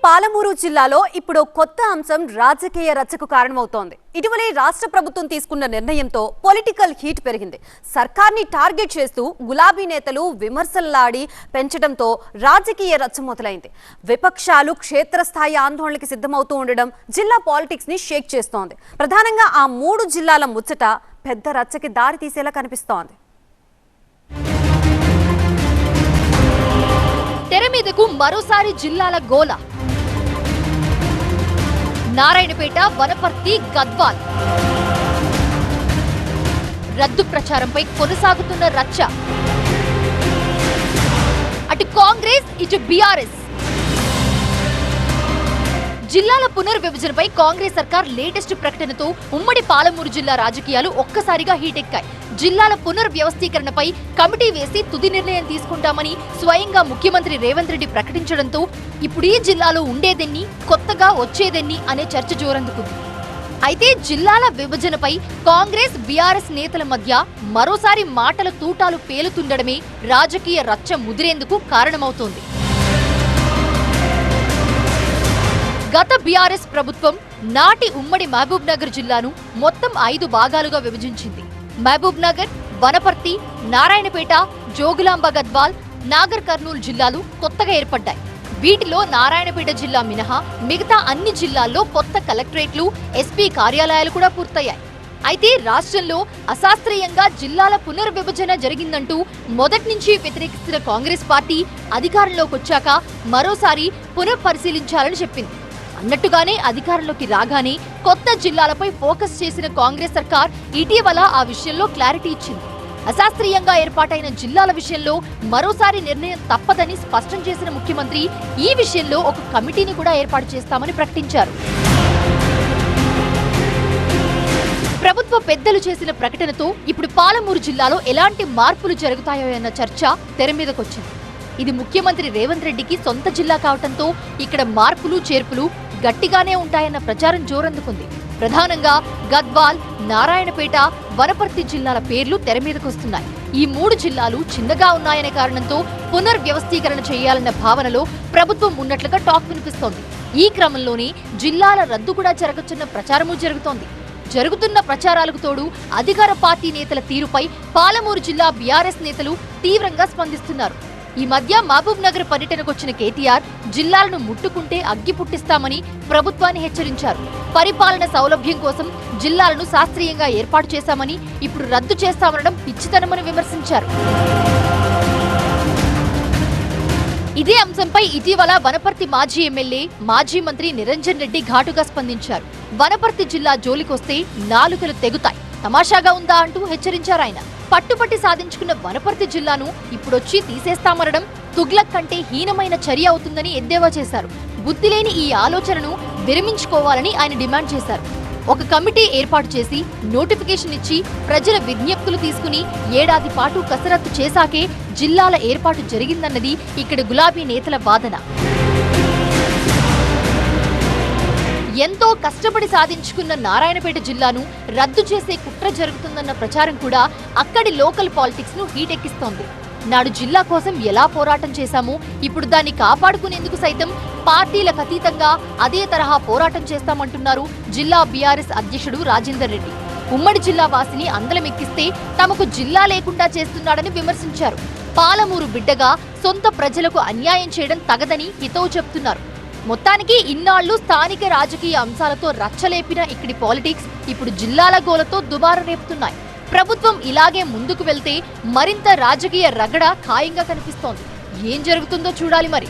పాలమూరు జిల్లాలో ఇప్పుడు కొత్త అంశం రాజకీయ రచ్చకు కారణమవుతోంది. ఇటీవలే రాష్ట్ర ప్రభుత్వం తీసుకున్న నిర్ణయంతో పొలిటికల్ హీట్ పెరిగింది. సర్కార్ని టార్గెట్ చేస్తూ గులాబీ నేతలు విమర్శలాడి పెంచడంతో రాజకీయ రచ్చ మొదలైంది. విపక్షాలు క్షేత్రస్థాయి ఆందోళనకి సిద్ధమవుతూ ఉండడం జిల్లా పాలిటిక్స్ ని షేక్ చేస్తోంది. ప్రధానంగా ఆ 3 జిల్లాల ముచ్చట పెద్ద రచ్చకి దారి తీసేలా కనిపిస్తోంది. తెర మీదకు మరోసారి జిల్లాల గోల. నారాయణపేట, వనపర్తి, గద్వాల్ రద్దు ప్రచారంపై కొనసాగుతున్న రచ్చ. అటు కాంగ్రెస్, ఇటు బీఆర్ఎస్. జిల్లాల పునర్విభజనపై కాంగ్రెస్ సర్కార్ లేటెస్ట్ ప్రకటనతో ఉమ్మడి పాలమూరు జిల్లా రాజకీయాలు ఒక్కసారిగా హీటెక్కాయి. జిల్లాల పునర్వ్యవస్థీకరణపై కమిటీ వేసి తుది నిర్ణయం తీసుకుంటామని స్వయంగా ముఖ్యమంత్రి రేవంత్ రెడ్డి ప్రకటించడంతో ఇప్పుడు ఈ జిల్లాలో ఉండేదెన్ని, కొత్తగా వచ్చేదెన్ని అనే చర్చ జోరందుకుంది. అయితే జిల్లాల విభజనపై కాంగ్రెస్, బీఆర్ఎస్ నేతల మధ్య మరోసారి మాటల తూటాలు పేలుతుండడమే రాజకీయ రచ్చ ముదిరేందుకు కారణమవుతోంది. గత బీఆర్ఎస్ ప్రభుత్వం నాటి ఉమ్మడి మహబూబ్ నగర్ జిల్లాను మొత్తం 5 భాగాలుగా విభజించింది. మహబూబ్ నగర్, వనపర్తి, నారాయణపేట, జోగులాంబ గద్వాల్, నాగర్ కర్నూలు జిల్లాలు కొత్తగా ఏర్పడ్డాయి. వీటిలో నారాయణపేట జిల్లా మినహా మిగతా అన్ని జిల్లాల్లో కొత్త కలెక్టరేట్లు, ఎస్పీ కార్యాలయాలు కూడా పూర్తయ్యాయి. అయితే రాష్ట్రంలో అశాస్త్రీయంగా జిల్లాల పునర్విభజన జరిగిందంటూ మొదటి నుంచి వ్యతిరేకిస్తున్న కాంగ్రెస్ పార్టీ అధికారంలోకి వచ్చాక మరోసారి పునఃపరిశీలించాలని చెప్పింది. అన్నట్టుగానే అధికారంలోకి రాగానే కొత్త జిల్లాలపై ఫోకస్ చేసిన కాంగ్రెస్ సర్కార్ ఇటీవల ఆ విషయంలో క్లారిటీ ఇచ్చింది. అశాస్త్రీయంగా ఏర్పాటైన జిల్లాల విషయంలో మరోసారి నిర్ణయం తప్పదని స్పష్టం చేసిన ముఖ్యమంత్రి ఈ విషయంలో ఒక కమిటీని కూడా ఏర్పాటు చేస్తామని ప్రకటించారు. ప్రభుత్వ పెద్దలు చేసిన ప్రకటనతో ఇప్పుడు పాలమూరు జిల్లాలో ఎలాంటి మార్పులు జరుగుతాయో అన్న చర్చ తెర మీదకొచ్చింది. ఇది ముఖ్యమంత్రి రేవంత్ రెడ్డికి సొంత జిల్లా కావడంతో ఇక్కడ మార్పులు చేర్పులు గట్టిగానే ఉంటాయన్న ప్రచారం జోరందుకుంది. ప్రధానంగా గద్వాల్, నారాయణపేట, వనపర్తి జిల్లాల పేర్లు తెర మీదకొస్తున్నాయి. ఈ 3 జిల్లాలు చిన్నగా ఉన్నాయనే కారణంతో పునర్వ్యవస్థీకరణ చేయాలన్న భావనలో ప్రభుత్వం ఉన్నట్లుగా టాక్ వినిపిస్తోంది. ఈ క్రమంలోనే జిల్లాల రద్దు కూడా జరగొచ్చన్న ప్రచారమూ జరుగుతోంది. జరుగుతున్న ప్రచారాలకు తోడు అధికార పార్టీ నేతల తీరుపై పాలమూరు జిల్లా బీఆర్ఎస్ నేతలు తీవ్రంగా స్పందిస్తున్నారు. ఈ మధ్య మహబూబ్ నగర్ పర్యటనకొచ్చిన కేటీఆర్ జిల్లాలను ముట్టుకుంటే అగ్గి పుట్టిస్తామని ప్రభుత్వాన్ని హెచ్చరించారు. పరిపాలన సౌలభ్యం కోసం జిల్లాలను శాస్త్రీయంగా ఏర్పాటు చేశామని, ఇప్పుడు రద్దు చేస్తామనడం పిచ్చితనమని విమర్శించారు. ఇదే అంశంపై ఇటీవల వనపర్తి మాజీ ఎమ్మెల్యే, మాజీ మంత్రి నిరంజన్ రెడ్డి ఘాటుగా స్పందించారు. వనపర్తి జిల్లా జోలికొస్తే నాలుకలు తెగుతాయి, తమాషాగా ఉందా అంటూ హెచ్చరించారు ఆయన. పట్టుపట్టి సాధించుకున్న వనపర్తి జిల్లాను ఇప్పుడొచ్చి తీసేస్తామనడం తుగ్లక్ కంటే హీనమైన చర్య అవుతుందని ఎద్దేవా చేశారు. బుద్ధిలేని ఈ ఆలోచనను విరమించుకోవాలని ఆయన డిమాండ్ చేశారు. ఒక కమిటీ ఏర్పాటు చేసి నోటిఫికేషన్ ఇచ్చి ప్రజల విజ్ఞప్తులు తీసుకుని ఏడాది పాటు కసరత్తు చేశాకే జిల్లాల ఏర్పాటు జరిగిందన్నది ఇక్కడ గులాబీ నేతల వాదన. ఎంతో కష్టపడి సాధించుకున్న నారాయణపేట జిల్లాను రద్దు చేసే కుట్ర జరుగుతుందన్న ప్రచారం కూడా అక్కడి లోకల్ పాలిటిక్స్ ను హీటెక్కిస్తోంది. నాడు జిల్లా కోసం ఎలా పోరాటం చేశామో ఇప్పుడు దాన్ని కాపాడుకునేందుకు సైతం పార్టీలకు అతీతంగా అదే తరహా పోరాటం చేస్తామంటున్నారు జిల్లా బీఆర్ఎస్ అధ్యక్షుడు రాజేందర్ రెడ్డి. ఉమ్మడి జిల్లా వాసిని అందలమెక్కిస్తే తమకు జిల్లా లేకుండా చేస్తున్నాడని విమర్శించారు. పాలమూరు బిడ్డగా సొంత ప్రజలకు అన్యాయం చేయడం తగదని హితవు చెప్తున్నారు. మొత్తానికి ఇన్నాళ్లు స్థానిక రాజకీయ అంశాలతో రచ్చలేపిన ఇక్కడి పాలిటిక్స్ ఇప్పుడు జిల్లాల గోలతో దుబారా రేపుతున్నాయి. ప్రభుత్వం ఇలాగే ముందుకు వెళ్తే మరింత రాజకీయ రగడ ఖాయంగా కనిపిస్తోంది. ఏం జరుగుతుందో చూడాలి మరి.